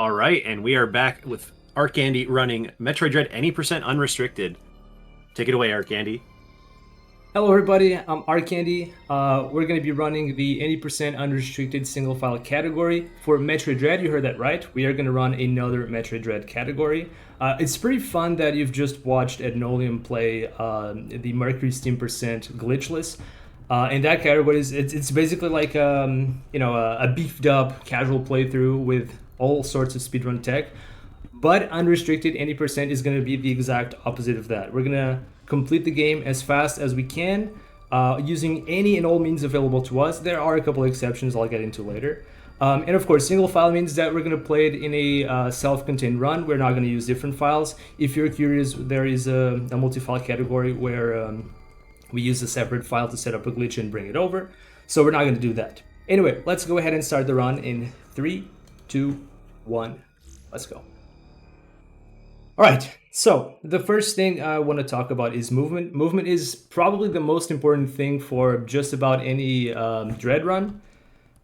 All right, and we are back with Arkandy running Metroid Dread any percent unrestricted. Take it away, Arkandy. Hello everybody, I'm Arkandy. We're going to be running the 80% unrestricted single file category for Metroid Dread. You heard that right. We are going to run another Metroid Dread category. It's pretty fun that you've just watched Ednolium play the Mercury Steam Percent glitchless. In that category, it's basically like a beefed up casual playthrough with all sorts of speedrun tech. But unrestricted 80% is going to be the exact opposite of that. We're going to complete the game as fast as we can using any and all means available to us. There are a couple of exceptions I'll get into later. And of course, single file means that we're going to play it in a self-contained run. We're not going to use different files. If you're curious, there is a multi-file category where we use a separate file to set up a glitch and bring it over. So we're not going to do that. Anyway, let's go ahead and start the run in 3, 2, 1. Let's go. All right, so the first thing I want to talk about is movement. Movement is probably the most important thing for just about any Dread run.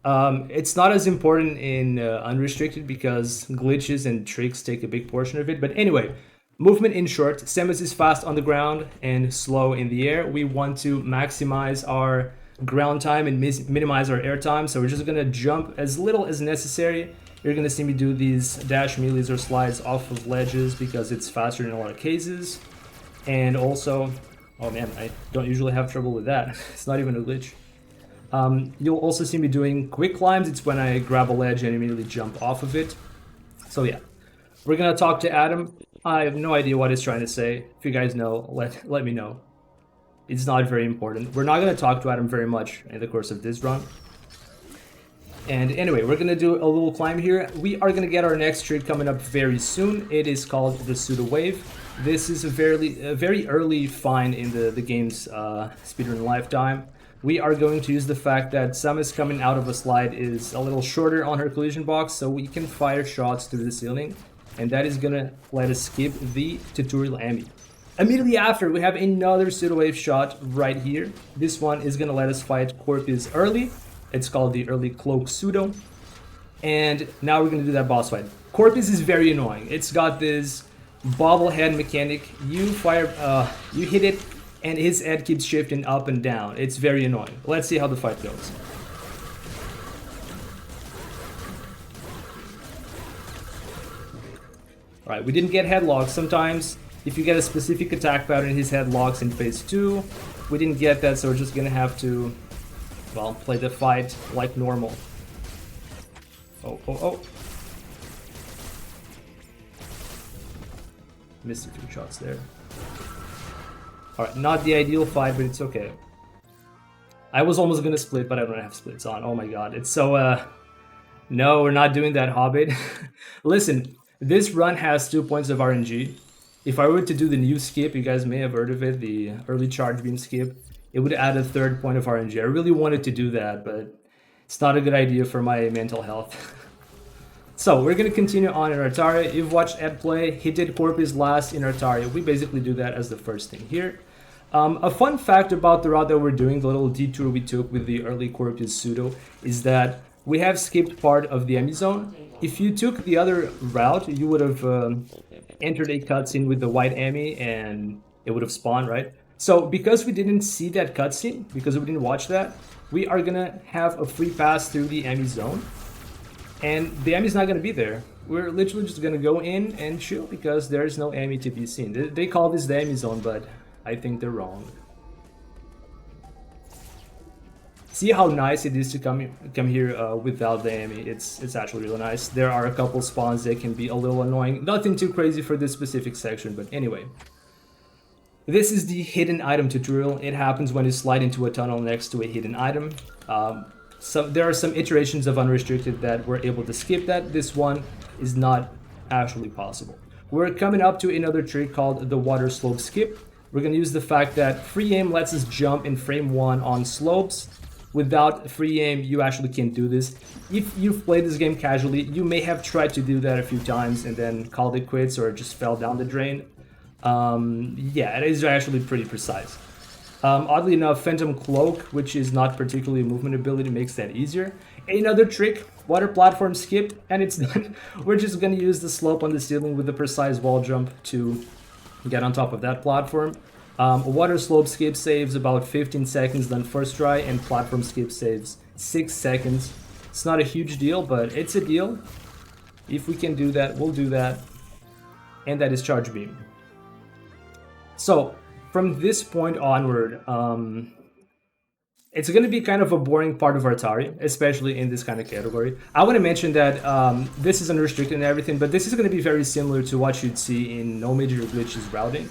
It's not as important in unrestricted because glitches and tricks take a big portion of it. But anyway, movement in short, Samus is fast on the ground and slow in the air. We want to maximize our ground time and minimize our air time. So we're just going to jump as little as necessary. You're going to see me do these dash melees or slides off of ledges because it's faster in a lot of cases. And also, oh man, I don't usually have trouble with that. It's not even a glitch. You'll also see me doing quick climbs. It's when I grab a ledge and immediately jump off of it. So yeah, we're going to talk to Adam. I have no idea what he's trying to say. If you guys know, let me know. It's not very important. We're not going to talk to Adam very much in the course of this run. And anyway, we're going to do a little climb here. We are going to get our next trick coming up very soon. It is called the pseudo wave. This is a very early find in the game's speedrun lifetime. We are going to use the fact that Samus coming out of a slide is a little shorter on her collision box, so we can fire shots through the ceiling. And that is going to let us skip the tutorial Amy. Immediately after, we have another pseudo wave shot right here. This one is going to let us fight Corpus early. It's called the early cloak pseudo. And now we're going to do that boss fight. Corpus is very annoying. It's got this bobblehead mechanic. You hit it, and his head keeps shifting up and down. It's very annoying. Let's see how the fight goes. Alright, we didn't get headlocks. Sometimes, if you get a specific attack pattern, his head locks in phase 2. We didn't get that, so we're just going to have to, well, play the fight like normal. Oh. Missed a few shots there. Alright, not the ideal fight, but it's okay. I was almost gonna split, but I don't have splits on. Oh my god, it's so, no, we're not doing that, Hobbit. Listen, this run has 2 points of RNG. If I were to do the new skip, you guys may have heard of it, the early charge beam skip, it would add a 3rd point of RNG. I really wanted to do that, but it's not a good idea for my mental health. So we're going to continue on in Artaria. You've watched Ed play. He did Corpus last in Artaria. We basically do that as the first thing here. A fun fact about the route that we're doing, the little detour we took with the early Corpus pseudo, is that we have skipped part of the Emmy zone. If you took the other route, you would have entered a cutscene with the white Emmy and it would have spawned, right? So because we didn't see that cutscene, because we didn't watch that, we are gonna have a free pass through the Emmy zone. And the Emmy's not gonna be there. We're literally just gonna go in and chill because there's no Emmy to be seen. They call this the Emmy zone, but I think they're wrong. See how nice it is to come here without the Emmy. It's actually really nice. There are a couple spawns that can be a little annoying. Nothing too crazy for this specific section, but anyway. This is the hidden item tutorial. It happens when you slide into a tunnel next to a hidden item. There are some iterations of unrestricted that were able to skip that. This one is not actually possible. We're coming up to another trick called the water slope skip. We're going to use the fact that free aim lets us jump in frame 1 on slopes. Without free aim, you actually can't do this. If you've played this game casually, you may have tried to do that a few times and then called it quits or just fell down the drain. Yeah, it is actually pretty precise. Oddly enough, Phantom Cloak, which is not particularly a movement ability, makes that easier. Another trick, water platform skip, and it's done. We're just going to use the slope on the ceiling with the precise wall jump to get on top of that platform. Water slope skip saves about 15 seconds than first try, and platform skip saves 6 seconds. It's not a huge deal, but it's a deal. If we can do that, we'll do that. And that is Charge Beam. So, from this point onward, it's going to be kind of a boring part of Atari, especially in this kind of category. I want to mention that this is unrestricted and everything, but this is going to be very similar to what you'd see in No Major Glitches routing.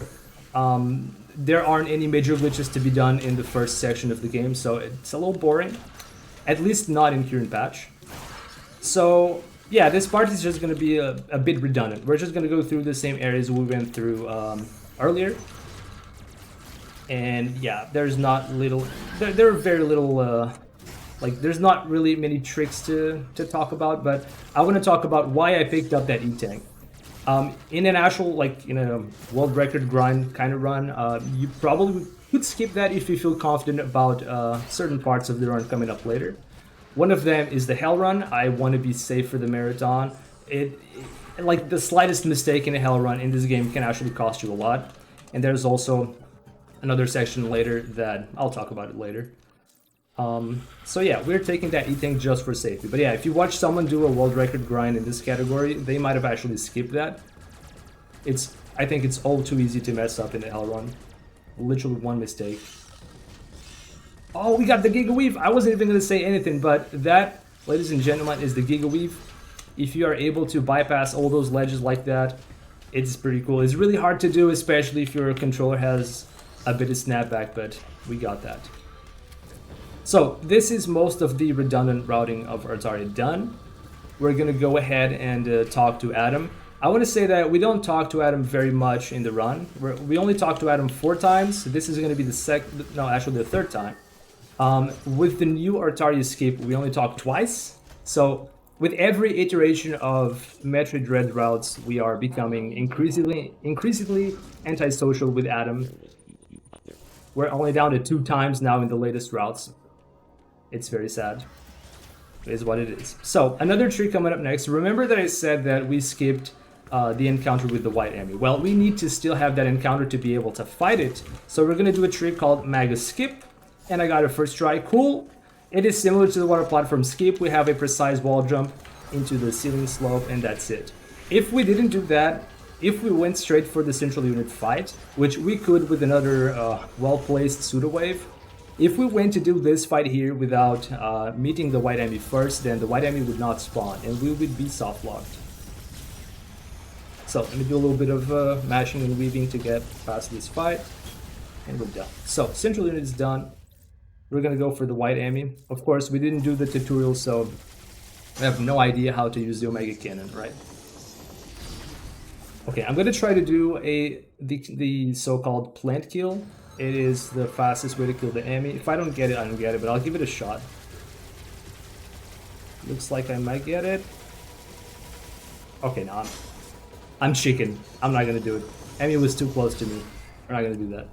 There aren't any major glitches to be done in the first section of the game, so it's a little boring. At least not in current patch. So, yeah, this part is just going to be a bit redundant. We're just going to go through the same areas we went through earlier. And yeah, there's not little, there are very little, like there's not really many tricks to talk about, but I want to talk about why I picked up that E-Tank. In an actual, like in a world record grind kind of run, you probably could skip that if you feel confident about certain parts of the run coming up later. One of them is the Hell Run. I want to be safe for the marathon. Like the slightest mistake in a Hell Run in this game can actually cost you a lot. And there's also another section later that I'll talk about it later. So yeah, we're taking that E-Tank just for safety. But yeah, if you watch someone do a world record grind in this category, they might have actually skipped that. I think it's all too easy to mess up in the Hell Run. Literally one mistake. Oh, we got the Giga Weave! I wasn't even going to say anything, but that, ladies and gentlemen, is the Giga Weave. If you are able to bypass all those ledges like that, it's pretty cool. It's really hard to do, especially if your controller has a bit of snapback, but we got that. So this is most of the redundant routing of Atari done. We're gonna go ahead and talk to Adam. I want to say that we don't talk to Adam very much in the run. We only talk to Adam 4 times. This is gonna be the third time. With the new Atari skip, we only talk twice. So with every iteration of Metroid Dread routes, we are becoming increasingly antisocial with Adam. We're only down to 2 times now in the latest routes. It's very sad. It is what it is. So, another trick coming up next. Remember that I said that we skipped the encounter with the white enemy. Well, we need to still have that encounter to be able to fight it. So we're going to do a trick called Maga Skip. And I got it first try. Cool. It is similar to the water platform skip. We have a precise wall jump into the ceiling slope, and that's it. If we didn't do that, if we went straight for the central unit fight, which we could with another well-placed pseudo wave, if we went to do this fight here without meeting the white enemy first, then the white enemy would not spawn, and we would be soft-locked. So let me do a little bit of mashing and weaving to get past this fight, and we're done. So central unit is done. We're gonna go for the white enemy. Of course, we didn't do the tutorial, so I have no idea how to use the Omega Cannon, right? Okay, I'm gonna try to do the so-called plant kill. It is the fastest way to kill the enemy. If I don't get it, I don't get it, but I'll give it a shot. Looks like I might get it. Okay, no, I'm chicken. I'm not gonna do it. Enemy was too close to me. We're not gonna do that.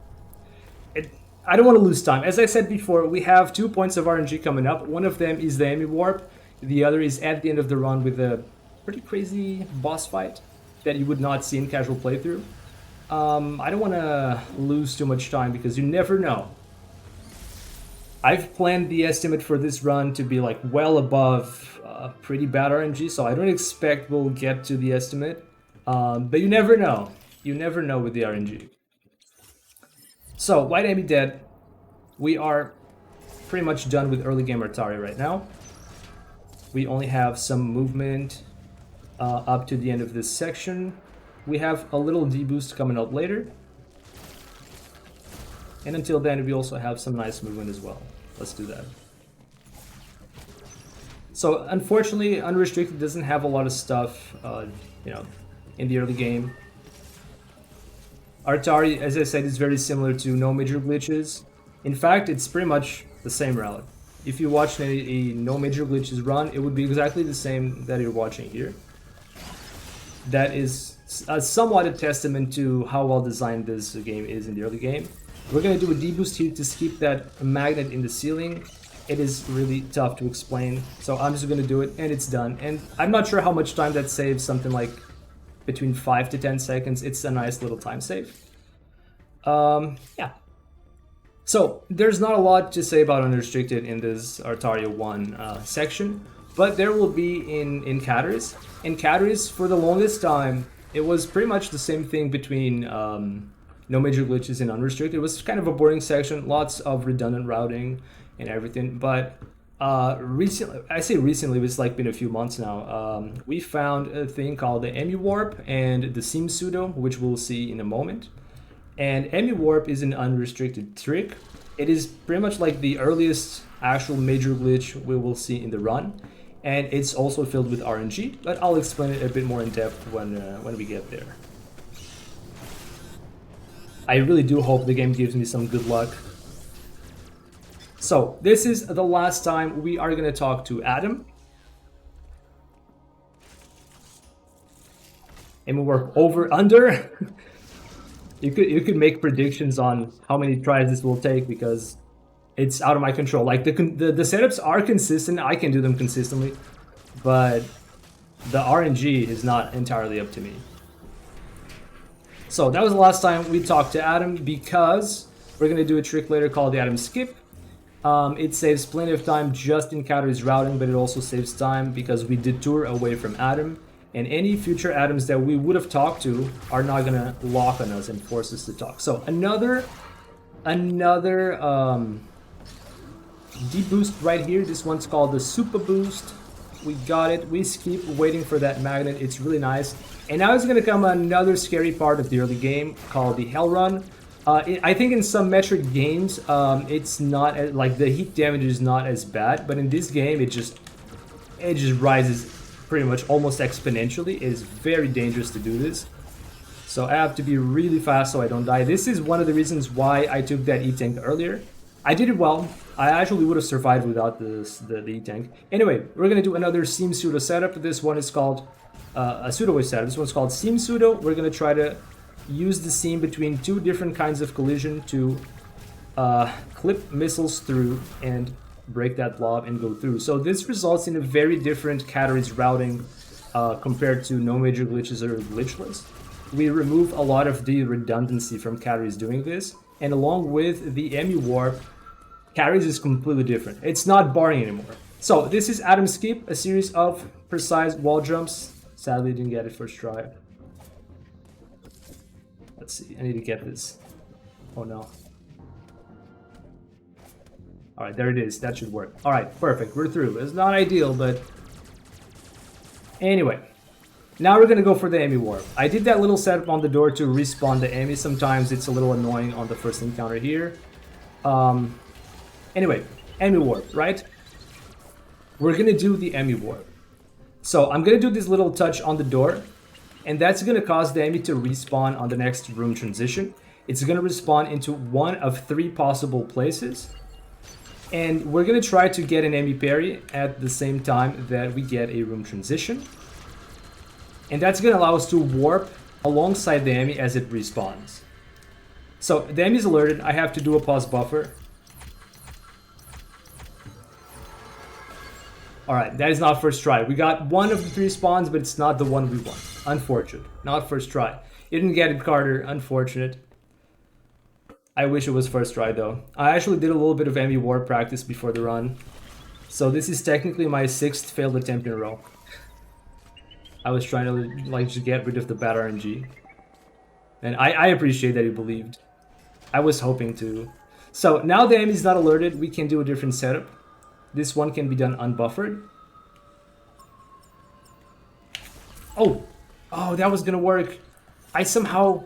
I don't want to lose time. As I said before, we have 2 points of RNG coming up. One of them is the enemy warp. The other is at the end of the run with a pretty crazy boss fight that you would not see in casual playthrough. I don't want to lose too much time because you never know. I've planned the estimate for this run to be like well above pretty bad RNG, so I don't expect we'll get to the estimate. But you never know. You never know with the RNG. So, white enemy dead. We are pretty much done with early game Atari right now. We only have some movement up to the end of this section. We have a little deboost coming up later. And until then, we also have some nice movement as well. Let's do that. So, unfortunately, Unrestricted doesn't have a lot of stuff, in the early game. Atari, as I said, is very similar to No Major Glitches. In fact, it's pretty much the same route. If you watched a No Major Glitches run, it would be exactly the same that you're watching here. That is somewhat a testament to how well designed this game is in the early game. We're gonna do a deboost here to skip that magnet in the ceiling. It is really tough to explain, so I'm just gonna do it, and it's done. And I'm not sure how much time that saves, something like between 5 to 10 seconds. It's a nice little time save. Yeah. So there's not a lot to say about unrestricted in this Artaria 1 section, but there will be in Cateris. In Cateris, for the longest time, it was pretty much the same thing between no major glitches and unrestricted. It was kind of a boring section, lots of redundant routing and everything. But recently, I say recently, it's like been a few months now, we found a thing called the Emu Warp and the Seam Pseudo, which we'll see in a moment. And Emu Warp is an unrestricted trick. It is pretty much like the earliest actual major glitch we will see in the run. And it's also filled with RNG, but I'll explain it a bit more in depth when we get there. I really do hope the game gives me some good luck. So, this is the last time we are going to talk to Adam. Emu Warp over, under. You could make predictions on how many tries this will take because it's out of my control. Like the setups are consistent, I can do them consistently, but the RNG is not entirely up to me. So that was the last time we talked to Adam because we're gonna do a trick later called the Adam Skip. It saves plenty of time just in Cateris routing, but it also saves time because we detour away from Adam. And any future Adams that we would have talked to are not gonna lock on us and force us to talk. So another deep boost right here. This one's called the Super Boost. We got it. We keep waiting for that magnet. It's really nice. And now it's gonna come another scary part of the early game called the Hell Run. I think in some Metroid games, it's not as, like the heat damage is not as bad, but in this game it just rises pretty much almost exponentially. It is very dangerous to do this. So I have to be really fast so I don't die. This is one of the reasons why I took that E-Tank earlier. I did it well. I actually would have survived without the E-Tank. Anyway, we're going to do another Seam Pseudo setup. This one is called a pseudo-wave setup. This one's called Seam Pseudo. We're going to try to use the seam between two different kinds of collision to clip missiles through and break that blob and go through. So this results in a very different Cateris routing compared to no major glitches or glitchless. We remove a lot of the redundancy from Cateris doing this, and along with the Emu Warp, Cateris is completely different. It's not barring anymore. So this is Adam Skip, a series of precise wall jumps. Sadly, didn't get it first try. Let's see, I need to get this. Oh no. Alright, there it is. That should work. Alright, perfect. We're through. It's not ideal, but... Anyway. Now we're going to go for the Emu Warp. I did that little setup on the door to respawn the Emu. Sometimes it's a little annoying on the first encounter here. Anyway, Emu Warp, right? We're going to do the Emu Warp. So I'm going to do this little touch on the door. And that's going to cause the Emu to respawn on the next room transition. It's going to respawn into one of 3 possible places. And we're going to try to get an Emu parry at the same time that we get a room transition. And that's going to allow us to warp alongside the Emu as it respawns. So the Emu is alerted. I have to do a pause buffer. Alright, that is not first try. We got one of the 3 spawns, but it's not the one we want. Unfortunate. Not first try. You didn't get it, Carter. Unfortunate. I wish it was first try, though. I actually did a little bit of Emu Warp practice before the run. So this is technically my 6th failed attempt in a row. I was trying to, like, just get rid of the bad RNG. And I appreciate that you believed. I was hoping to. So now the Emu is not alerted. We can do a different setup. This one can be done unbuffered. Oh! Oh, that was gonna work. I somehow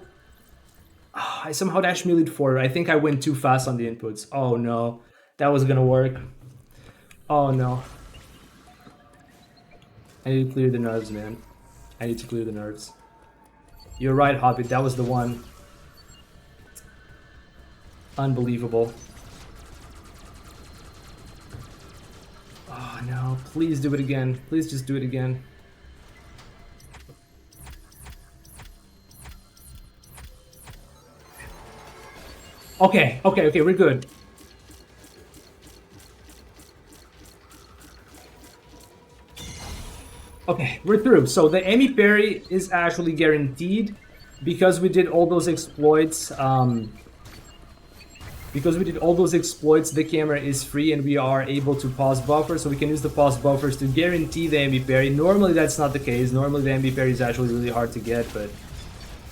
dash melee'd forward. I think I went too fast on the inputs. Oh no. That was gonna work. Oh no. I need to clear the nerves, man. I need to clear the nerves. You're right, Hobbit. That was the one. Unbelievable. Oh no. Please do it again. Please just do it again. Okay, we're good. Okay, we're through. So the Amy parry is actually guaranteed because we did all those exploits. The camera is free and we are able to pause buffers, so we can use the pause buffers to guarantee the Amy parry. Normally that's not the case. Normally the Amy parry is actually really hard to get, but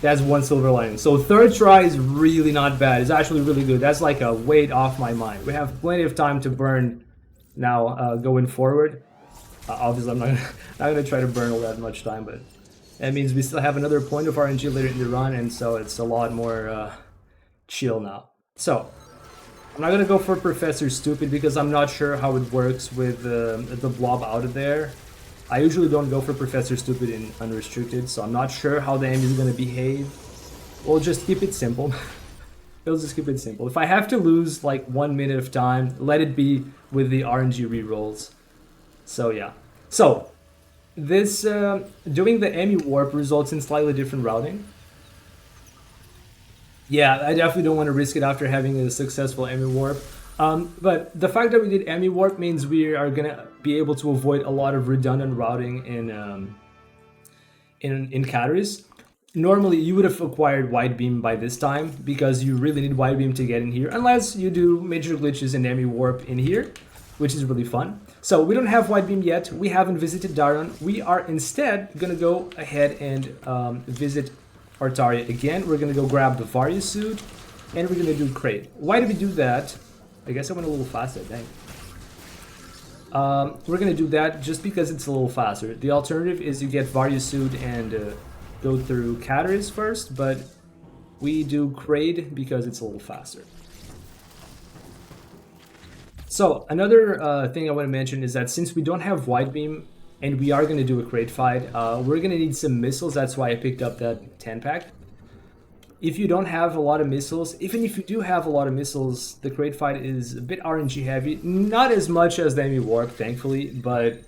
that's one silver lining. So third try is really not bad. It's actually really good. That's like a weight off my mind. We have plenty of time to burn now going forward. Obviously, I'm not gonna try to burn all that much time, but that means we still have another point of RNG later in the run, and so it's a lot more chill now. So I'm not gonna go for Professor Stupid because I'm not sure how it works with the blob out of there. I usually don't go for Professor Stupid in unrestricted, so I'm not sure how the aim is gonna behave. We'll just keep it simple. We'll just keep it simple. If I have to lose like 1 minute of time, let it be with the RNG rerolls. So yeah. So this doing the Emmy warp results in slightly different routing. Yeah, I definitely don't want to risk it after having a successful Emmy warp. But the fact that we did Emmy warp means we are gonna be able to avoid a lot of redundant routing in Cataries. Normally, you would have acquired Wide Beam by this time because you really need Wide Beam to get in here, unless you do major glitches and Emmy warp in here, which is really fun. So we don't have Wide Beam yet. We haven't visited Daron. We are instead gonna go ahead and visit Artaria again. We're gonna go grab the Varia suit, and we're gonna do Crate. Why do we do that? I guess I went a little faster, dang. We're gonna do that just because it's a little faster. The alternative is you get Varia suit and go through Cataries first, but we do Crate because it's a little faster. So another thing I want to mention is that since we don't have Wide Beam and we are going to do a crate fight, we're going to need some missiles. That's why I picked up that 10 pack. If you don't have a lot of missiles, even if you do have a lot of missiles, the crate fight is a bit RNG heavy. Not as much as the Emmy Warp, thankfully, but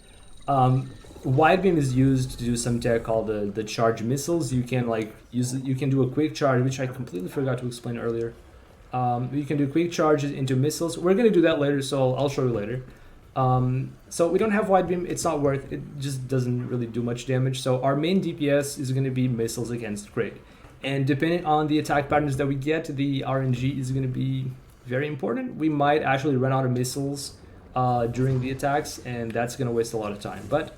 Wide Beam is used to do some tech called the charge missiles. You can like use you can do a quick charge, which I completely forgot to explain earlier. You can do quick charges into missiles. We're going to do that later, so I'll show you later. So we don't have Wide Beam. It's not worth it. Just doesn't really do much damage. So our main DPS is going to be missiles against Crate. And depending on the attack patterns that we get, the RNG is going to be very important. We might actually run out of missiles during the attacks, and that's going to waste a lot of time. But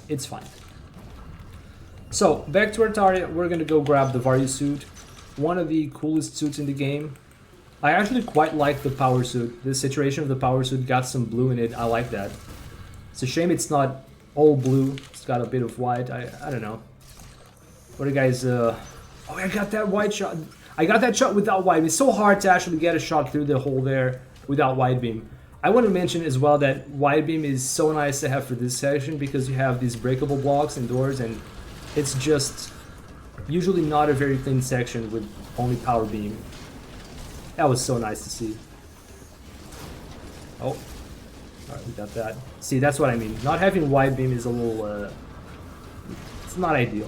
it's fine. So back to Artaria, we're going to go grab the Varia suit. One of the coolest suits in the game. I actually quite like the power suit. The saturation of the power suit got some blue in it. I like that. It's a shame it's not all blue. It's got a bit of white. I don't know. What are you guys... Oh, I got that white shot. I got that shot without Wide Beam. It's so hard to actually get a shot through the hole there without Wide Beam. I want to mention as well that Wide Beam is so nice to have for this section because you have these breakable blocks and doors, and it's just usually not a very clean section with only power beam. That was so nice to see. Oh, alright, we got that. See, that's what I mean. Not having Wide Beam is a little, it's not ideal.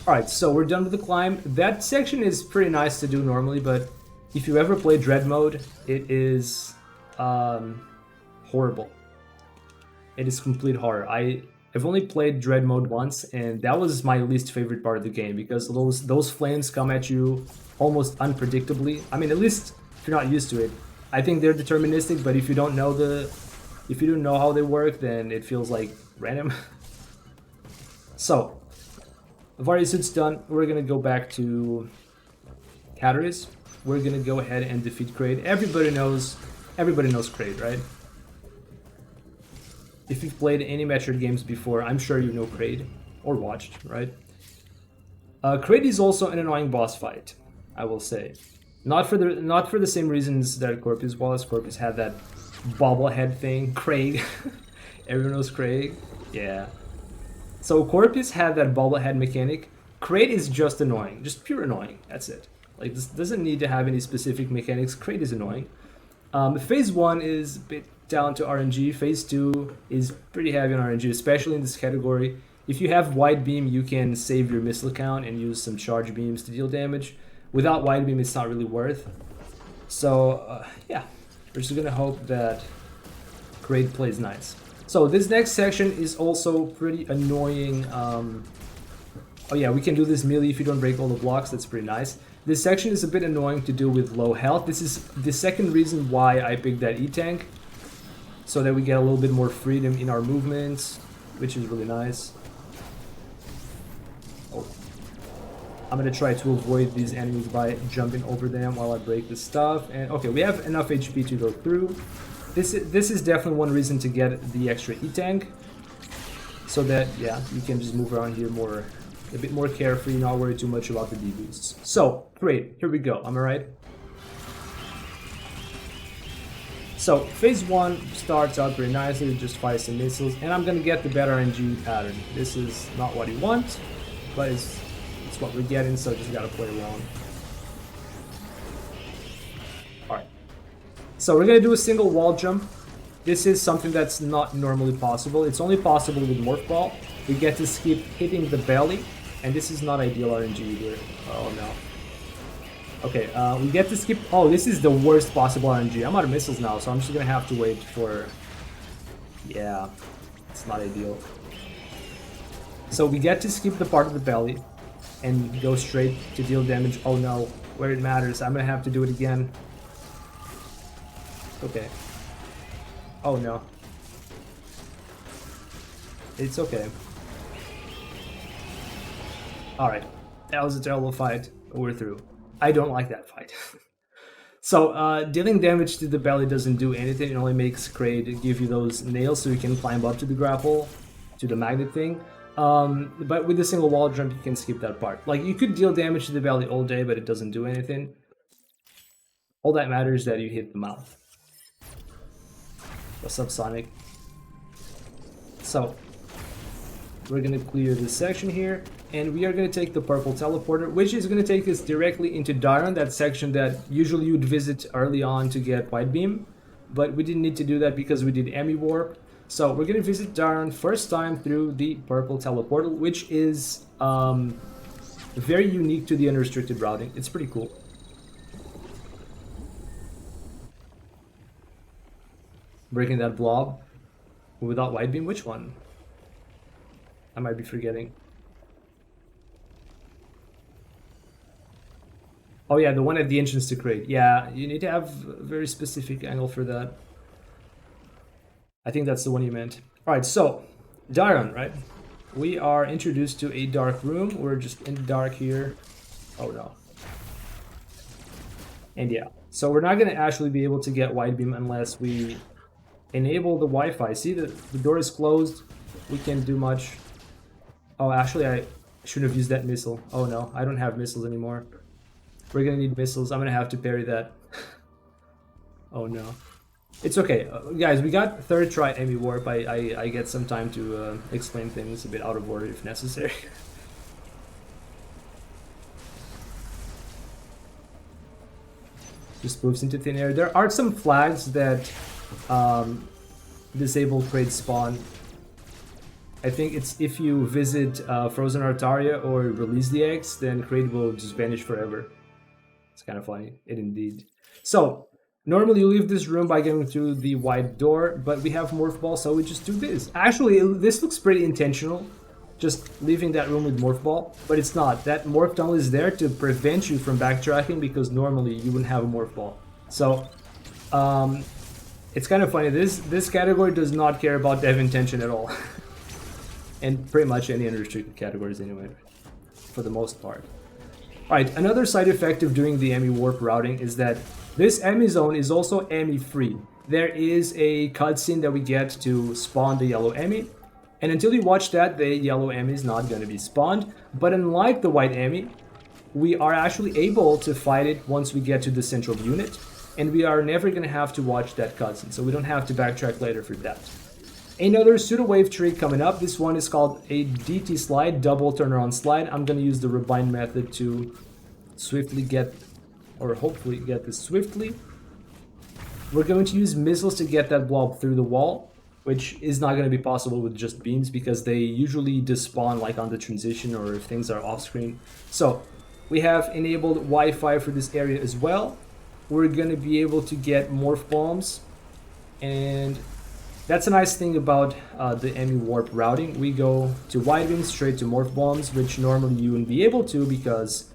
Alright, so we're done with the climb. That section is pretty nice to do normally, but if you ever play Dread mode, it is horrible. It is complete horror. I've only played Dread mode once, and that was my least favorite part of the game because those flames come at you almost unpredictably. I mean, at least if you're not used to it. I think they're deterministic, but if you don't know how they work, then it feels like random. So, Varia suit's done. We're gonna go back to Cataries. We're gonna go ahead and defeat Kraid. Everybody knows Kraid, right? If you've played any Metroid games before, I'm sure you know Kraid, or watched, right? Kraid is also an annoying boss fight, I will say. Not for the same reasons that Corpus was. Corpus had that bobblehead thing. Craig, everyone knows Craig. Yeah. So Corpus had that bobblehead mechanic. Kraid is just annoying, just pure annoying. That's it. Like this doesn't need to have any specific mechanics. Kraid is annoying. Phase 1 is a bit down to RNG. Phase 2 is pretty heavy on RNG, especially in this category. If you have wide beam, you can save your missile count and use some charge beams to deal damage. Without wide beam, it's not really worth. So yeah, we're just gonna hope that Kraid plays nice. So this next section is also pretty annoying. Oh yeah, we can do this melee if you don't break all the blocks. That's pretty nice. This section is a bit annoying to do with low health. This is the second reason why I picked that E-Tank, so that we get a little bit more freedom in our movements, which is really nice. Oh. I'm gonna try to avoid these enemies by jumping over them while I break the stuff. And okay, we have enough HP to go through. This is definitely one reason to get the extra E-Tank, so that, yeah, you can just move around here a bit more carefree, not worry too much about the D-boosts. So, great, here we go, am I right? So, phase 1 starts out pretty nicely, just fire some missiles, and I'm gonna get the better RNG pattern. This is not what you want, but it's what we're getting, so just gotta play around. Alright. So we're gonna do a single wall jump. This is something that's not normally possible. It's only possible with Morph Ball. We get to skip hitting the belly, and this is not ideal RNG either. Oh no. Okay, we get to skip... Oh, this is the worst possible RNG. I'm out of missiles now, so I'm just gonna have to wait for... Yeah, it's not ideal. So we get to skip the part of the belly and go straight to deal damage. Oh no, where it matters. I'm gonna have to do it again. Okay. Oh no. It's okay. Alright, that was a terrible fight, but we're through. I don't like that fight. So, dealing damage to the belly doesn't do anything, it only makes Kraid give you those nails so you can climb up to the grapple, to the magnet thing. But with a single wall jump, you can skip that part. Like, you could deal damage to the belly all day, but it doesn't do anything. All that matters is that you hit the mouth. What's up, Sonic? So, we're gonna clear this section here, and we are gonna take the purple teleporter, which is gonna take us directly into Dairon, that section that usually you'd visit early on to get Wide Beam, but we didn't need to do that because we did Emmy Warp. So we're gonna visit Dairon first time through the purple teleportal, which is very unique to the unrestricted routing. It's pretty cool. Breaking that blob without Wide Beam. Which one? I might be forgetting. Oh yeah, the one at the entrance to Kraid. Yeah, you need to have a very specific angle for that. I think that's the one you meant. Alright, so, Dairon, right? We are introduced to a dark room. We're just in the dark here. Oh no. And yeah, so we're not going to actually be able to get Wide Beam unless we enable the Wi-Fi. See, the door is closed. We can't do much. Oh, actually, I shouldn't have used that missile. Oh no, I don't have missiles anymore. We're going to need missiles. I'm going to have to parry that. Oh no. It's okay. Guys, we got third try Emmy Warp. I get some time to explain things a bit out of order if necessary. Just moves into thin air. There are some flags that disable Kraid spawn. I think it's if you visit Frozen Artaria or release the eggs, then Kraid will just vanish forever. It's kind of funny. It indeed. So, normally you leave this room by going through the wide door, but we have Morph Ball, so we just do this. Actually, this looks pretty intentional, just leaving that room with Morph Ball, but it's not. That Morph Tunnel is there to prevent you from backtracking, because normally you wouldn't have a Morph Ball. So, it's kind of funny. This category does not care about dev intention at all. And pretty much any unrestricted categories anyway, for the most part. Alright, another side effect of doing the Emmy Warp routing is that this Emmy zone is also Emmy free. There is a cutscene that we get to spawn the yellow Emmy, and until you watch that, the yellow Emmy is not going to be spawned. But unlike the white Emmy, we are actually able to fight it once we get to the central unit, and we are never going to have to watch that cutscene, so we don't have to backtrack later for that. Another pseudo wave trick coming up. This one is called a DT slide, double turnaround slide. I'm going to use the rebind method to swiftly get, or hopefully get this swiftly. We're going to use missiles to get that blob through the wall. which is not going to be possible with just beams because they usually despawn like on the transition or if things are off screen. So we have enabled Wi-Fi for this area as well. We're going to be able to get morph bombs, and that's a nice thing about the Emmy Warp routing. We go to wide beam straight to morph bombs, which normally you wouldn't be able to because,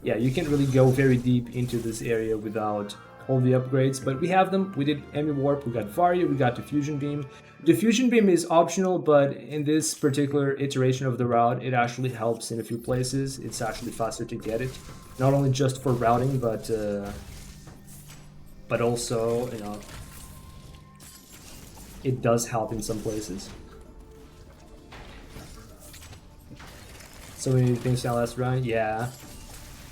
yeah, you can't really go very deep into this area without all the upgrades, but we have them. We did Emmy Warp, we got Varia, we got Diffusion Beam. Diffusion Beam is optional, but in this particular iteration of the route, it actually helps in a few places. It's actually faster to get it, not only just for routing, but also, you know, it does help in some places. So many things now last run, yeah.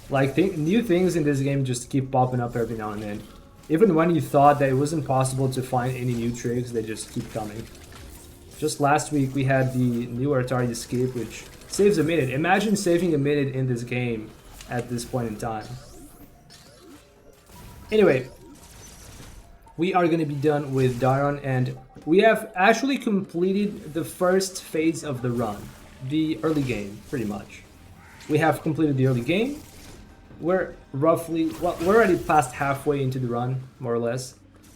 Like, new things in this game just keep popping up every now and then. Even when you thought that it wasn't possible to find any new tricks, they just keep coming. Just last week we had the new Atari Escape, which saves a minute. Imagine saving a minute in this game at this point in time. Anyway, we are going to be done with Dairon, and we have actually completed the first phase of the run. The early game, pretty much. We have completed the early game. We're roughly, well, we're already past halfway into the run, more or less.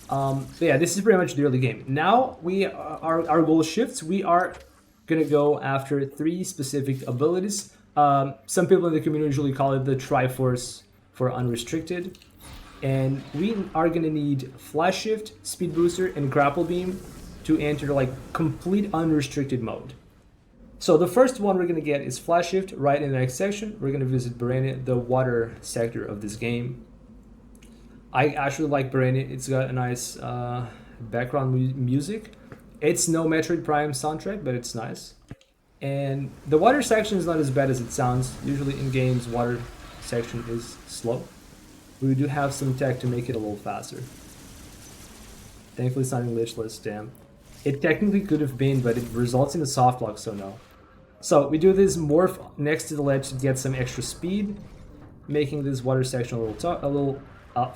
But yeah, this is pretty much the early game. Now our goal shifts. We are gonna go after 3 specific abilities. Some people in the community usually call it the Triforce for unrestricted, and we are gonna need Flash Shift, Speed Booster, and Grapple Beam to enter like complete unrestricted mode. So the first one we're going to get is Flash Shift right in the next section. We're going to visit Bereni, the water sector of this game. I actually like Bereni. It's got a nice background music. It's no Metroid Prime soundtrack, but it's nice. And the water section is not as bad as it sounds. Usually in games, water section is slow. We do have some tech to make it a little faster. Thankfully it's not in glitchless, damn. It technically could have been, but it results in a soft lock, so no. So we do this morph next to the ledge to get some extra speed, making this water section a little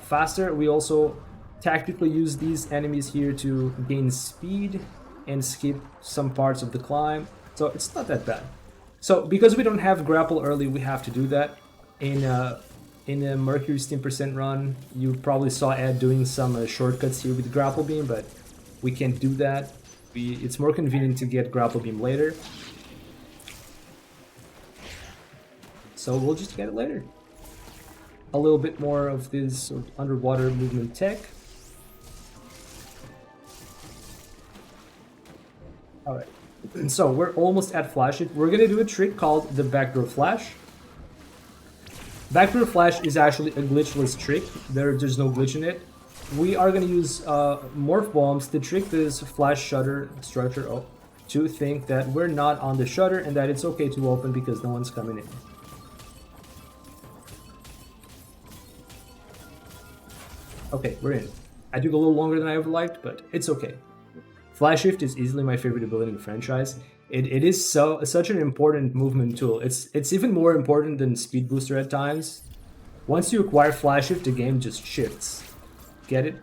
faster. We also tactically use these enemies here to gain speed and skip some parts of the climb. So it's not that bad. So because we don't have grapple early, we have to do that. In a Mercury Steam % run, you probably saw Ed doing some shortcuts here with grapple beam, but we can't do that. It's more convenient to get grapple beam later. So we'll just get it later. A little bit more of this sort of underwater movement tech. Alright, so we're almost at Flash It. We're gonna do a trick called the Backdoor Flash. Backdoor Flash is actually a glitchless trick. There's no glitch in it. We are gonna use morph bombs to trick this flash shutter structure to think that we're not on the shutter and that it's okay to open because no one's coming in. Okay, we're in. I took a little longer than I would have liked, but it's okay. Flash Shift is easily my favorite ability in the franchise. It is such an important movement tool. It's even more important than Speed Booster at times. Once you acquire Flash Shift, the game just shifts. Get it?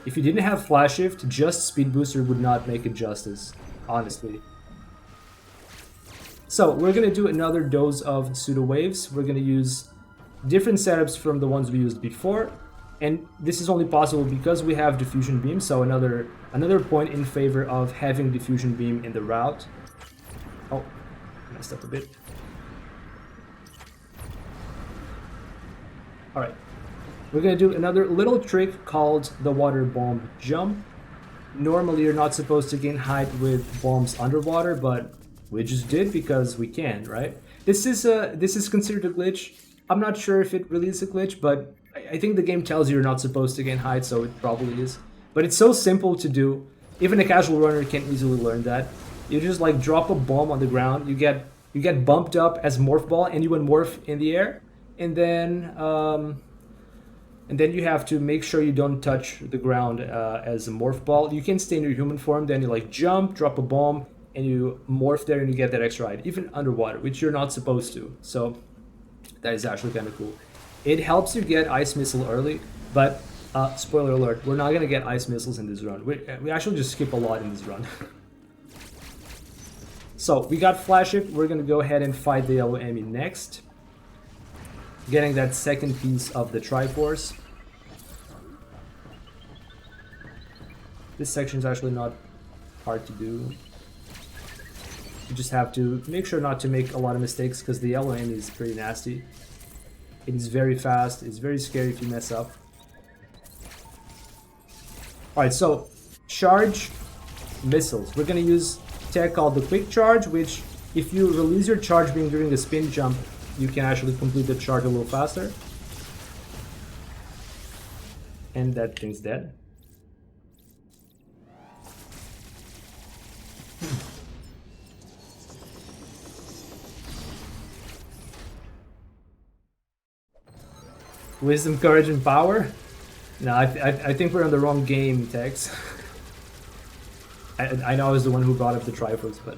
If you didn't have Flash Shift, just Speed Booster would not make it justice, honestly. So we're gonna do another dose of pseudo waves. We're gonna use different setups from the ones we used before, and this is only possible because we have diffusion beam. So another point in favor of having diffusion beam in the route. Oh, messed up a bit. All right, we're gonna do another little trick called the water bomb jump. Normally you're not supposed to gain height with bombs underwater, but we just did because we can, right? This is considered a glitch. I'm not sure if it really is a glitch, but I think the game tells you you're not supposed to gain height, so it probably is. But it's so simple to do. Even a casual runner can easily learn that. You just like drop a bomb on the ground, you get bumped up as morph ball, and you morph in the air, and then you have to make sure you don't touch the ground as a morph ball. You can stay in your human form, then you like jump, drop a bomb, and you morph there, and you get that extra height, even underwater, which you're not supposed to. So that is actually kind of cool. It helps you get Ice Missile early, but Spoiler alert, we're not gonna get ice missiles in this run. We actually just skip a lot in this run. So, we got Flash Shift, we're gonna go ahead and fight the yellow enemy next. Getting that second piece of the Triforce. This section is actually not hard to do. You just have to make sure not to make a lot of mistakes because the yellow enemy is pretty nasty. It is very fast, it's very scary if you mess up. Alright, so charge missiles. We're gonna use tech called the quick charge, which if you release your charge beam during the spin jump, you can actually complete the charge a little faster. And that thing's dead. Wisdom, courage, and power? No, I think we're on the wrong game, Tex. I know I was the one who brought up the Triforce, but...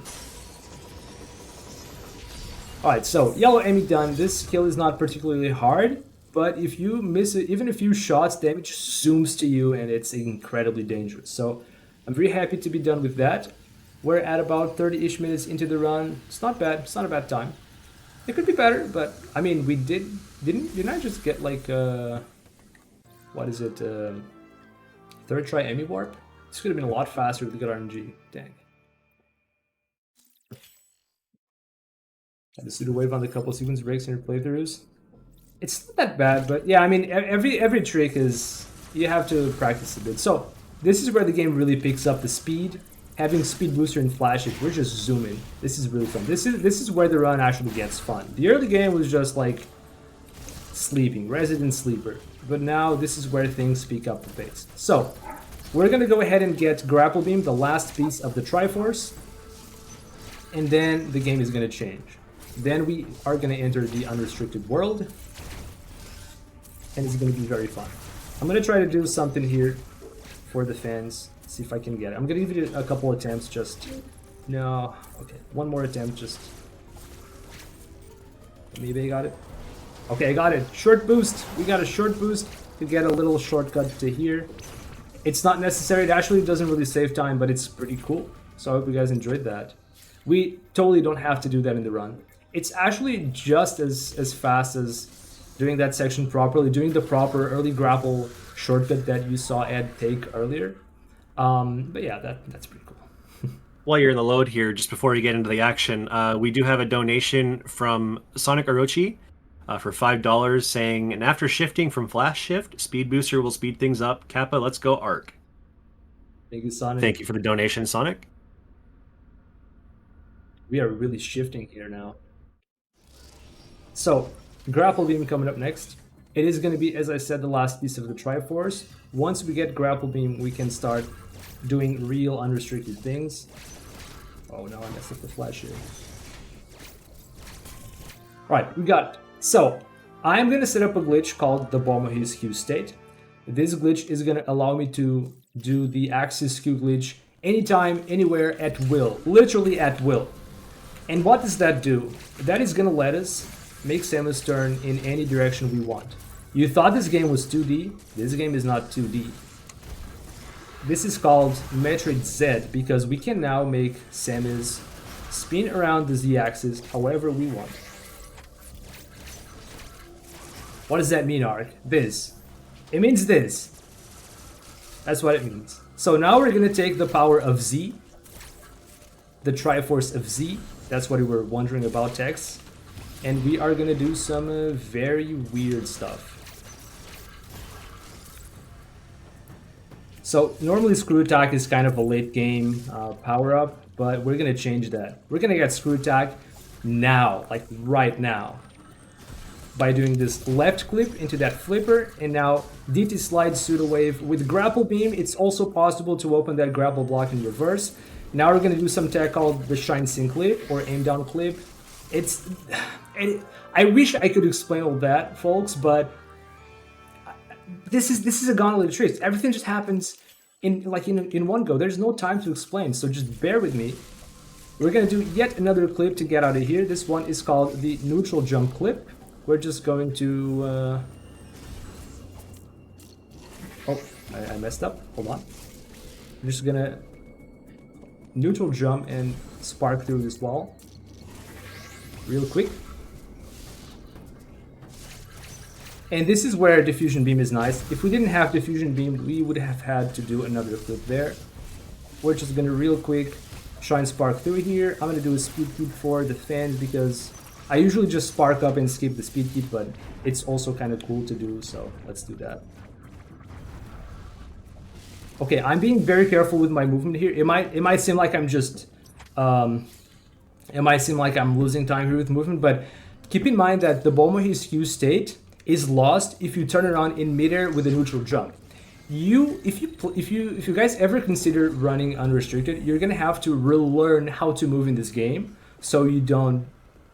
Alright, so, yellow enemy done. This kill is not particularly hard, but if you miss it, even a few shots, damage zooms to you, and it's incredibly dangerous. So, I'm very happy to be done with that. We're at about 30-ish minutes into the run. It's not bad. It's not a bad time. It could be better, but, I mean, we didn't I just get, like, what is it, third try Emmy Warp? This could have been a lot faster with the good RNG. Dang. Had to pseudo wave on the couple sequence breaks in your playthroughs. It's not that bad, but yeah, I mean, every trick is, you have to practice a bit. So, this is where the game really picks up the speed. Having speed booster and flash it, we're just zooming. This is really fun. This is where the run actually gets fun. The early game was just like sleeping, resident sleeper. But now this is where things pick up the pace. So, we're gonna go ahead and get Grapple Beam, the last piece of the Triforce. And then the game is gonna change. Then we are gonna enter the unrestricted world. And it's gonna be very fun. I'm gonna try to do something here for the fans. See if I can get it. I'm gonna give it a couple attempts, just... No, okay, one more attempt, just... Maybe I got it. Okay, I got it. Short boost. We got a short boost to get a little shortcut to here. It's not necessary. It actually doesn't really save time, but it's pretty cool. So I hope you guys enjoyed that. We totally don't have to do that in the run. It's actually just as fast as doing that section properly, doing the proper early grapple shortcut that you saw Ed take earlier. But yeah, that's pretty cool. While you're in the load here, just before you get into the action, we do have a donation from Sonic Orochi for $5 saying, and after shifting from flash shift, speed booster will speed things up. Kappa, let's go Arc. Thank you, Sonic. Thank you for the donation, Sonic. We are really shifting here now. So, Grapple Beam coming up next. It is going to be, as I said, the last piece of the Triforce. Once we get Grapple Beam, we can start doing real unrestricted things. Oh no, I messed up the flash here. Alright, we got it. So, I'm going to set up a glitch called the Bomohis Q state. This glitch is going to allow me to do the Axis Q glitch anytime, anywhere, at will. Literally at will. And what does that do? That is going to let us make Samus turn in any direction we want. You thought this game was 2D? This game is not 2D. This is called Metroid Z because we can now make Samus spin around the Z-axis however we want. What does that mean, Ark? This. It means this. That's what it means. So now we're going to take the power of Z, the Triforce of Z. That's what we were wondering about, Tex. And we are going to do some very weird stuff. So normally Screw Attack is kind of a late game power-up, but we're going to change that. We're going to get Screw Attack now, like right now, by doing this left clip into that flipper, and now DT Slide Pseudo Wave. With Grapple Beam, it's also possible to open that grapple block in reverse. Now we're going to do some tech called the Shine Sync Clip or Aim Down Clip. I wish I could explain all that, folks, but this is a gauntlet of tricks. Everything just happens in one go. There's no time to explain, so just bear with me. We're gonna do yet another clip to get out of here. This one is called the Neutral Jump Clip. We're just going to I messed up. Hold on. I'm just gonna neutral jump and spark through this wall real quick. And this is where diffusion beam is nice. If we didn't have diffusion beam, we would have had to do another clip there. We're just gonna real quick shine spark through here. I'm gonna do a speed keep for the fans because I usually just spark up and skip the speed keep, but it's also kind of cool to do, so let's do that. Okay, I'm being very careful with my movement here. It might seem like I'm just it might seem like I'm losing time here with movement, but keep in mind that the Bomohi skew state is lost if you turn it on in midair with a neutral jump. If you guys ever consider running unrestricted, you're gonna have to relearn how to move in this game so you don't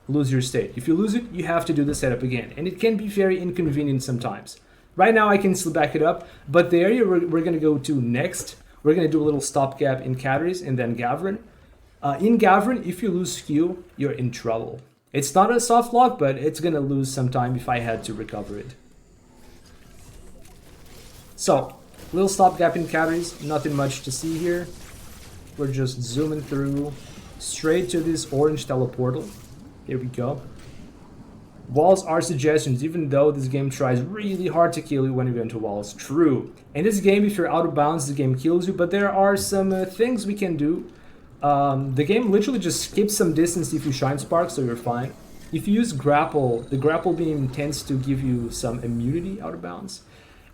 lose your state. If you lose it, you have to do the setup again, and it can be very inconvenient sometimes. Right now I can still back it up, but the area we're gonna go to next, we're gonna do a little stopgap in Cateris and then Gavrin. In Gavrin, if you lose skew, you're in trouble. It's not a soft lock, but it's gonna lose some time if I had to recover it. So, little stopgap in Cateris, nothing much to see here. We're just zooming through straight to this orange teleportal. Here we go. Walls are suggestions, even though this game tries really hard to kill you when you go into walls. True. In this game, if you're out of bounds, the game kills you, but there are some things we can do. The game literally just skips some distance if you shine spark, so you're fine. If you use grapple, the grapple beam tends to give you some immunity out of bounds.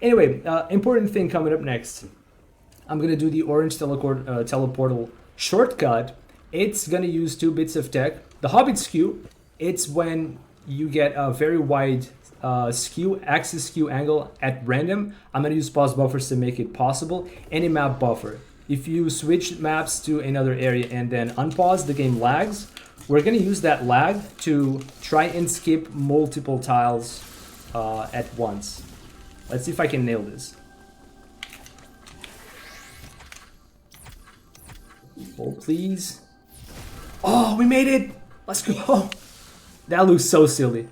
Anyway, important thing coming up next. I'm gonna do the orange teleportal shortcut. It's gonna use 2 bits of tech. The Hobbit skew, it's when you get a very wide axis skew angle at random. I'm gonna use pause buffers to make it possible. Any map buffer. If you switch maps to another area and then unpause, the game lags. We're gonna use that lag to try and skip multiple tiles at once. Let's see if I can nail this. Hold, please. Oh, we made it! Let's go! That looks so silly.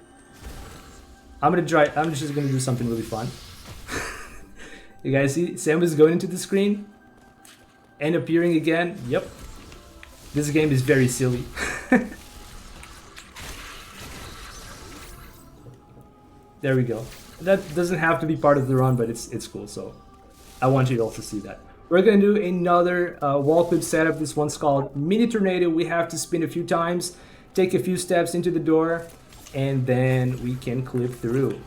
I'm just gonna do something really fun. You guys see Sam is going into the screen and appearing again. Yep. This game is very silly. There we go. That doesn't have to be part of the run, but it's cool, so I want you all to see that. We're gonna do another wall clip setup. This one's called Mini Tornado. We have to spin a few times, take a few steps into the door, and then we can clip through.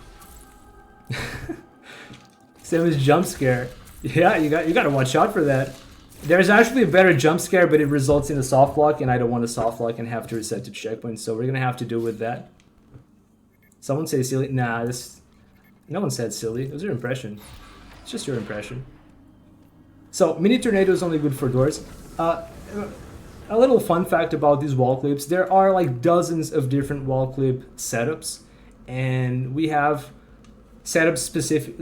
Sam's jump scare. Yeah, you gotta watch out for that. There's actually a better jump scare, but it results in a soft lock, and I don't want a soft lock and have to reset to checkpoint, so we're gonna have to deal with that. Someone say silly? Nah, no one said silly. It was your impression. It's just your impression. So, Mini Tornado is only good for doors. A little fun fact about these wall clips. There are like dozens of different wall clip setups, and we have setups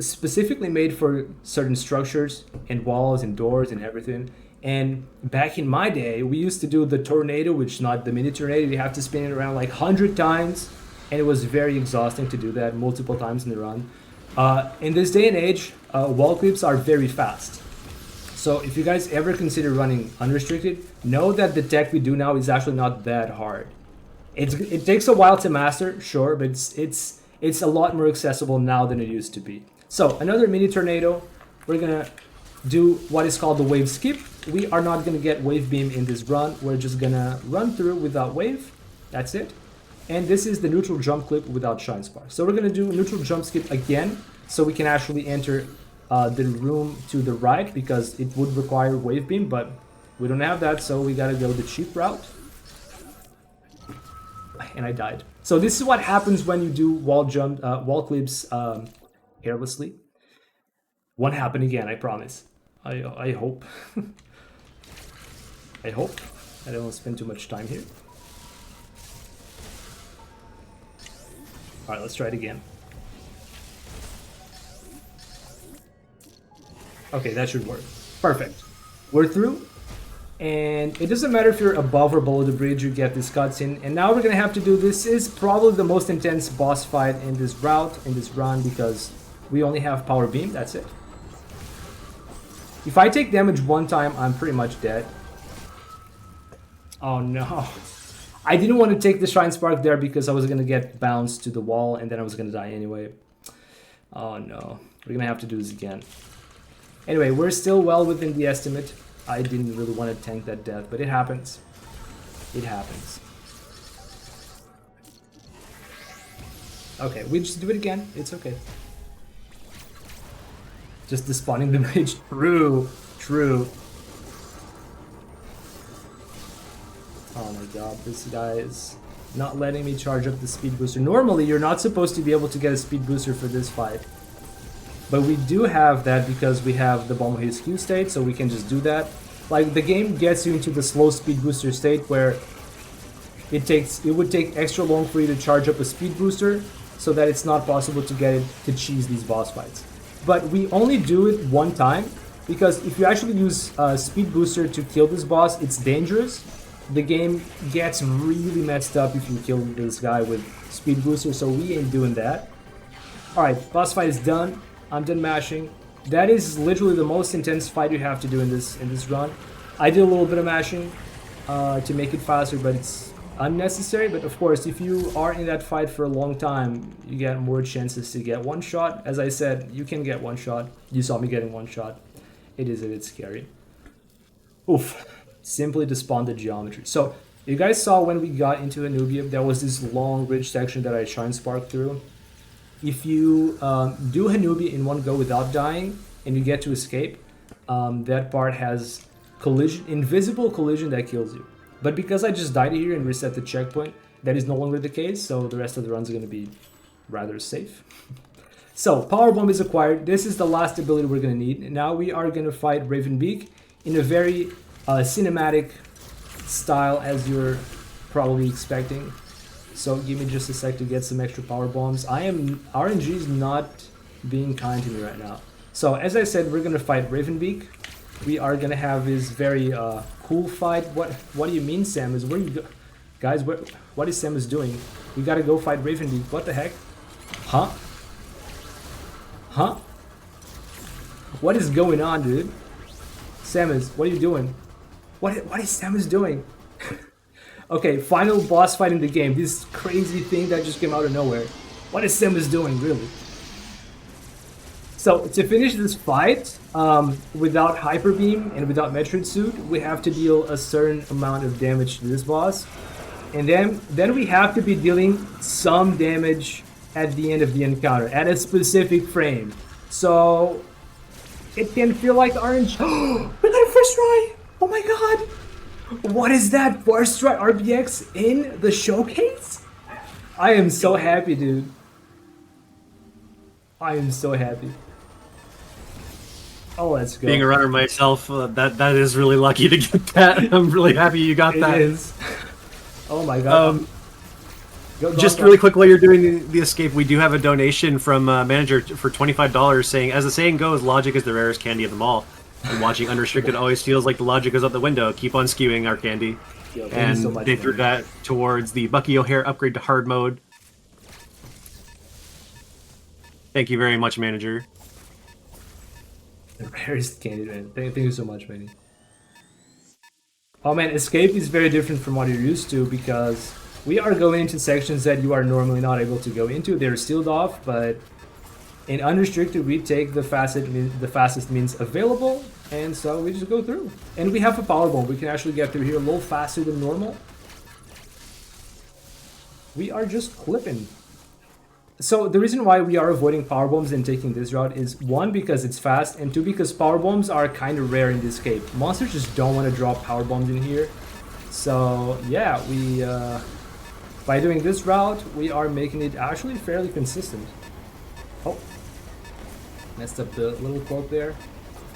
specifically made for certain structures and walls and doors and everything. And back in my day, we used to do the tornado, which is not the Mini Tornado. You have to spin it around like 100 times, and it was very exhausting to do that multiple times in the run. In this day and age, wall clips are very fast. So if you guys ever consider running unrestricted, know that the tech we do now is actually not that hard. It takes a while to master, sure, but it's a lot more accessible now than it used to be. So another Mini Tornado. We're gonna do what is called the wave skip. We are not gonna get wave beam in this run. We're just gonna run through without wave. That's it. And this is the neutral jump clip without shine spark. So we're gonna do neutral jump skip again, so we can actually enter the room to the right, because it would require wave beam, but we don't have that, so we gotta go the cheap route. And I died. So this is what happens when you do wall clips carelessly. Won't happen again, I promise. I hope. I hope. I don't want to spend too much time here. Alright, let's try it again. Okay, that should work. Perfect. We're through. And it doesn't matter if you're above or below the bridge, you get this cutscene. And now we're gonna have to do, this is probably the most intense boss fight in this route, in this run, because we only have power beam, that's it. If I take damage one time, I'm pretty much dead. Oh no. I didn't want to take the Shrine Spark there because I was going to get bounced to the wall and then I was going to die anyway. Oh no. We're going to have to do this again. Anyway, we're still well within the estimate. I didn't really want to tank that death, but it happens. It happens. Okay, we just do it again. It's okay. Just despawning the mage. True. True. Oh my god, this guy is not letting me charge up the speed booster. Normally, you're not supposed to be able to get a speed booster for this fight. But we do have that because we have the bomb his Q state, so we can just do that. Like, the game gets you into the slow speed booster state where it would take extra long for you to charge up a speed booster so that it's not possible to get it to cheese these boss fights. But we only do it one time because if you actually use a speed booster to kill this boss, it's dangerous. The game gets really messed up if you kill this guy with speed booster, so we ain't doing that. Alright, boss fight is done. I'm done mashing. That is literally the most intense fight you have to do in this run. I did a little bit of mashing to make it faster, but it's unnecessary. But of course, if you are in that fight for a long time, you get more chances to get one shot. As I said, you can get one shot. You saw me getting one shot. It is a bit scary. Oof. Simply to spawn the geometry. So you guys saw when we got into Anubia, there was this long ridge section that I Shrine Spark through. If you do Hanubia in one go without dying and you get to escape, that part has collision, invisible collision that kills you. But because I just died here and reset the checkpoint, that is no longer the case, so the rest of the runs are going to be rather safe. So, Power Bomb is acquired. This is the last ability we're going to need. Now we are going to fight Ravenbeak in a very cinematic style, as you're probably expecting. So give me just a sec to get some extra power bombs. RNG is not being kind to me right now. So as I said, we're gonna fight Ravenbeak. We are gonna have this very cool fight. What do you mean, Samus? Where you go? Guys, what is Samus doing? We gotta go fight Ravenbeak. What the heck? Huh? Huh? What is going on, dude? Samus, what are you doing? What is Samus doing? Okay, final boss fight in the game. This crazy thing that just came out of nowhere. What is Samus doing, really? So, to finish this fight, without Hyper Beam and without Metroid Suit, we have to deal a certain amount of damage to this boss. And then we have to be dealing some damage at the end of the encounter, at a specific frame. So, it can feel like RNG. We got a first try! Oh my god! What is that? First try RBX in the showcase? I am so happy, dude. I am so happy. Oh, let's go. Being a runner myself, that is really lucky to get that. I'm really happy you got that. It is. Oh my god. Just really quick while you're doing the escape, we do have a donation from manager for $25 saying, as the saying goes, logic is the rarest candy of them all. And watching Unrestricted always feels like the logic goes out the window. Keep on skewing, Arkandy. Yo, and so much, they threw that towards the Bucky O'Hare upgrade to hard mode. Thank you very much, manager. The rarest candy, man. Thank you so much, man. Oh man, escape is very different from what you're used to because we are going into sections that you are normally not able to go into. They're sealed off, but in Unrestricted, we take the fastest means available, and so we just go through. And we have a power bomb. We can actually get through here a little faster than normal. We are just clipping. So the reason why we are avoiding power bombs and taking this route is 1, because it's fast, and 2, because power bombs are kind of rare in this escape. Monsters just don't want to drop power bombs in here. So yeah, we by doing this route, we are making it actually fairly consistent. Oh, messed up the little cloak there.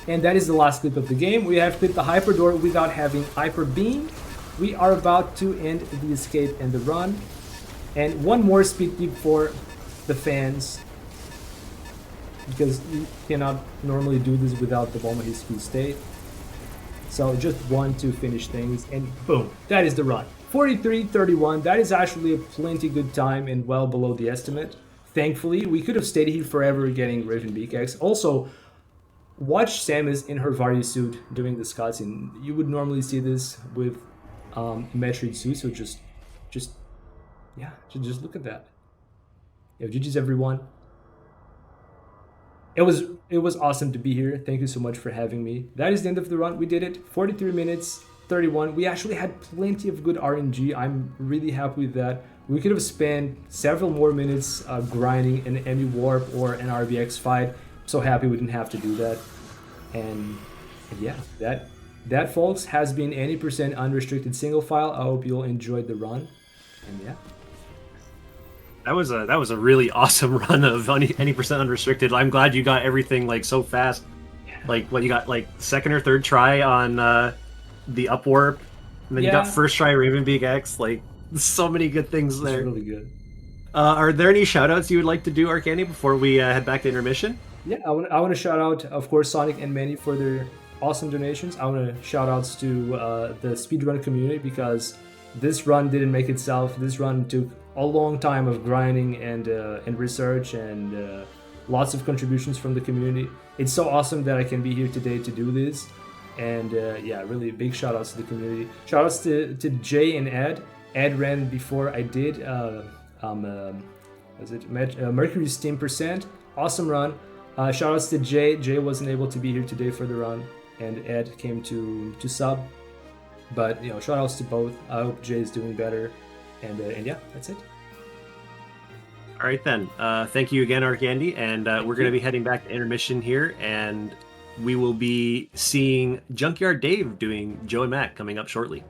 And that is the last clip of the game. We have clipped the Hyper Door without having Hyper Beam. We are about to end the escape and the run. And one more speed keep for the fans, because you cannot normally do this without the bomb of his speed state. So just one to finish things, and boom, that is the run. 43:31, that is actually a plenty good time and well below the estimate. Thankfully, we could have stayed here forever getting Ravenbeak X. Also, watch Samus in her Varia suit doing this cutscene. You would normally see this with Metroid suit, so just yeah, just look at that. Yo, GG's everyone. It was awesome to be here. Thank you so much for having me. That is the end of the run. We did it. 43 minutes, 31. We actually had plenty of good RNG. I'm really happy with that. We could have spent several more minutes grinding an Emmy Warp or an RBX fight. So happy we didn't have to do that. And yeah, that folks has been 80% unrestricted single file. I hope you all enjoyed the run. And yeah. That was a really awesome run of any percent unrestricted. I'm glad you got everything like so fast. Like what you got like second or third try on the upwarp, and then you got first try Ravenbeak X. Like so many good things there. It's really good. Are there any shoutouts you would like to do, Arkandy, before we head back to intermission? Yeah, I want to shout out, of course, Sonic and Manny for their awesome donations. I want to shout outs to the speedrun community because this run didn't make itself. This run took a long time of grinding and research and lots of contributions from the community. It's so awesome that I can be here today to do this. And yeah, really big shout outs to the community. Shout outs to Jay and Ed. Ed ran before I did. Was it Mercury's Steam Percent? Awesome run. Shout outs to Jay. Jay wasn't able to be here today for the run, and Ed came to sub. But you know, shout outs to both. I hope Jay is doing better, and yeah, that's it. All right then. Thank you again, Arkandy, and we're going to be heading back to intermission here, and we will be seeing Junkyard Dave doing Joe and Mac coming up shortly.